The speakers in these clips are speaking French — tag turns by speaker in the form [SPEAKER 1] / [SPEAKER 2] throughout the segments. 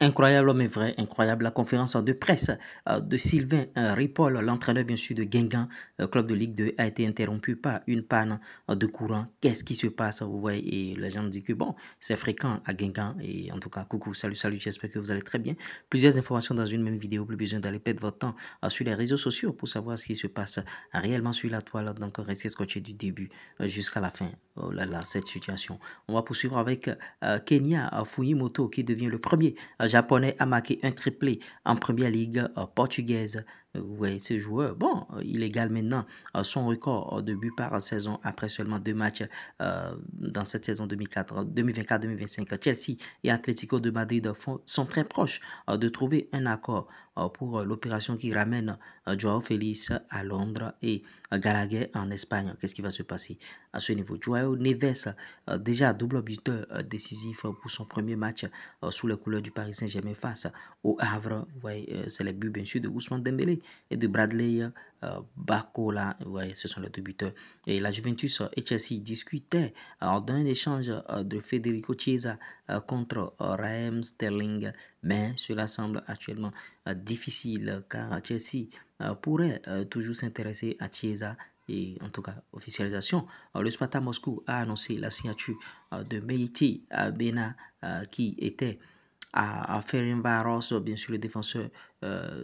[SPEAKER 1] Incroyable mais vrai, incroyable la conférence de presse de Sylvain Ripoll, l'entraîneur bien sûr de Guingamp, club de Ligue 2, a été interrompu par une panne de courant. Qu'est-ce qui se passe? Vous voyez, et les gens me disent que bon, c'est fréquent à Guingamp. Et en tout cas, coucou, salut, salut, j'espère que vous allez très bien. Plusieurs informations dans une même vidéo, plus besoin d'aller perdre votre temps sur les réseaux sociaux pour savoir ce qui se passe réellement sur la toile. Donc, restez scotché du début jusqu'à la fin. Oh là là, cette situation. On va poursuivre avec Kenya Fujimoto qui devient le premier japonais a marqué un triplé en première ligue portugaise. Ouais, ce joueur, bon, il égale maintenant son record de buts par saison après seulement 2 matchs dans cette saison 2024-2025. Chelsea et Atlético de Madrid sont très proches de trouver un accord pour l'opération qui ramène Joao Félix à Londres et Gallagher en Espagne. Qu'est-ce qui va se passer à ce niveau? Joao Neves, déjà double buteur décisif pour son premier match sous les couleurs du Paris Saint-Germain face au Havre. Vous voyez, c'est les buts bien sûr de Ousmane Dembélé et de Bradley Barcola. Vous voyez, ce sont les deux buteurs. Et la Juventus et Chelsea discutaient d'un échange de Federico Chiesa contre Raheem Sterling, mais cela semble actuellement difficile car Chelsea pourrait toujours s'intéresser à Chiesa. Et en tout cas, officialisation. Le Spartak Moscou a annoncé la signature de Meïti Bena qui était à Ferencváros, bien sûr, le défenseur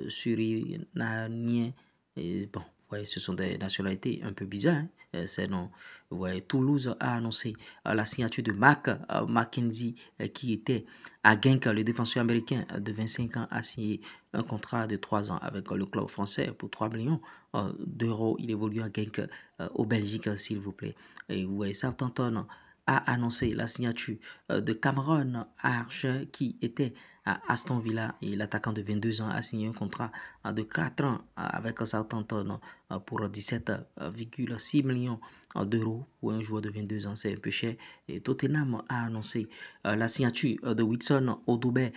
[SPEAKER 1] surinamien. Et bon, vous voyez, ce sont des nationalités un peu bizarres. C'est non. Vous voyez, Toulouse a annoncé la signature de Mark Mackenzie qui était à Genk. Le défenseur américain de 25 ans a signé un contrat de 3 ans avec le club français pour 3 millions d'euros. Il évolue à Genk au Belgique, s'il vous plaît. Et vous voyez, Southampton a annoncé la signature de Cameron Archer qui était à Aston Villa et l'attaquant de 22 ans a signé un contrat de 4 ans avec Southampton pour 17,6 millions d'euros pour un joueur de 22 ans, c'est un peu cher. Et Tottenham a annoncé la signature de Wilson Odobert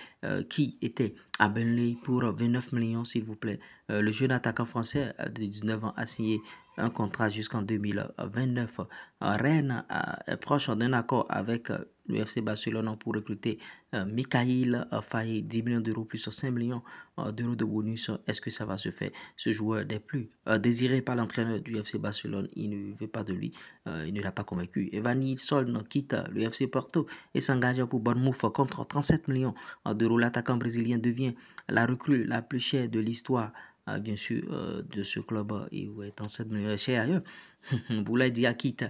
[SPEAKER 1] qui était à Burnley pour 29 millions, s'il vous plaît. Le jeune attaquant français de 19 ans a signé un contrat jusqu'en 2029. Rennes est proche d'un accord avec le FC Barcelone pour recruter Mikhail Faye, 10 millions d'euros plus 5 millions d'euros de bonus. Est-ce que ça va se faire? Ce joueur n'est plus désiré par l'entraîneur du FC Barcelone. Il ne veut pas de lui. Il ne l'a pas convaincu. Evan Nilsson quitte le FC Porto et s'engage pour Bournemouth contre 37 millions d'euros. L'attaquant brésilien devient la recrue la plus chère de l'histoire bien sûr, de ce club et ouais, dans cette meilleure cher ailleurs. Boulaye Dia quitte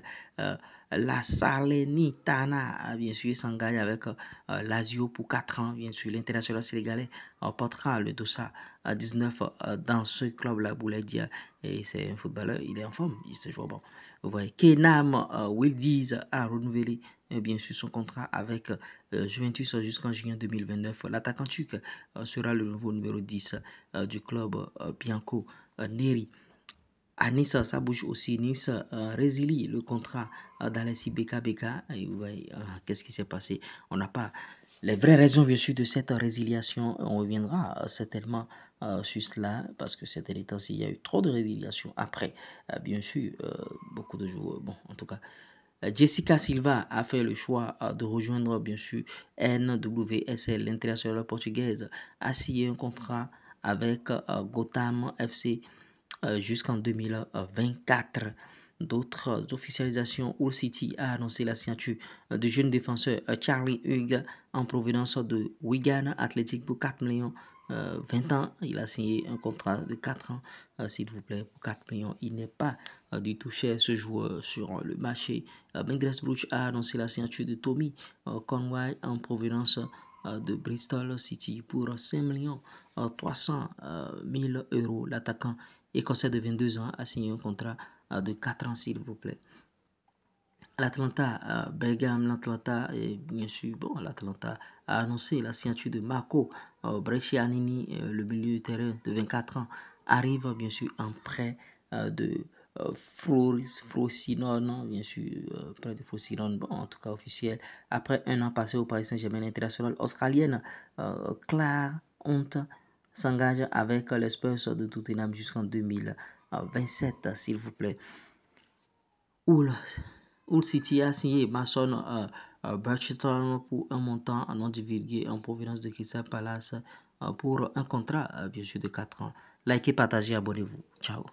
[SPEAKER 1] la Salernitana, bien sûr, s'engage avec Lazio pour 4 ans, bien sûr. L'international sénégalais portera le dossard à 19 dans ce club-là, Boulaye Dia. Et c'est un footballeur, il est en forme, il se joue bon. Vous voyez, Kenam Wildiz a renouvelé bien sûr son contrat avec Juventus jusqu'en juin 2029. L'attaquant turc sera le nouveau numéro 10 du club Bianco Neri. À Nice, ça bouge aussi. Nice résilie le contrat d'Alessi Beka. Et ouais, qu'est-ce qui s'est passé? On n'a pas les vraies raisons, bien sûr, de cette résiliation. On reviendra certainement sur cela parce que ces derniers temps-ci, il y a eu trop de résiliation. Après, bien sûr, beaucoup de joueurs. Bon, en tout cas, Jessica Silva a fait le choix de rejoindre, bien sûr, NWSL, l'internationale portugaise, a signé un contrat avec Gotham FC jusqu'en 2024. D'autres officialisations, Hull City a annoncé la signature de jeune défenseur Charlie Hughes en provenance de Wigan Athletic pour 4 millions. 20 ans, il a signé un contrat de 4 ans, s'il vous plaît, pour 4 millions. Il n'est pas du tout cher ce joueur sur le marché. Middlesbrough a annoncé la signature de Tommy Conway en provenance de Bristol City pour 5 millions 300 000 euros. L'attaquant écossais de 22 ans a signé un contrat de 4 ans, s'il vous plaît. L'Atlanta, Bergame, l'Atlanta, et bien sûr, bon, l'Atlanta a annoncé la signature de Marco Brescianini, le milieu de terrain de 24 ans, arrive bien sûr en prêt de Frosinone, bien sûr, près de Frosinone, bon, en tout cas officiel. Après un an passé au Paris Saint-Germain, l'internationale australienne, Claire Hunt s'engage avec les Spurs de Tottenham jusqu'en 2027, s'il vous plaît. Oula. Hull City a signé Mason Bridgestone pour un montant non divulgué en provenance de Crystal Palace pour un contrat, bien sûr, de 4 ans. Likez, partagez, abonnez-vous. Ciao.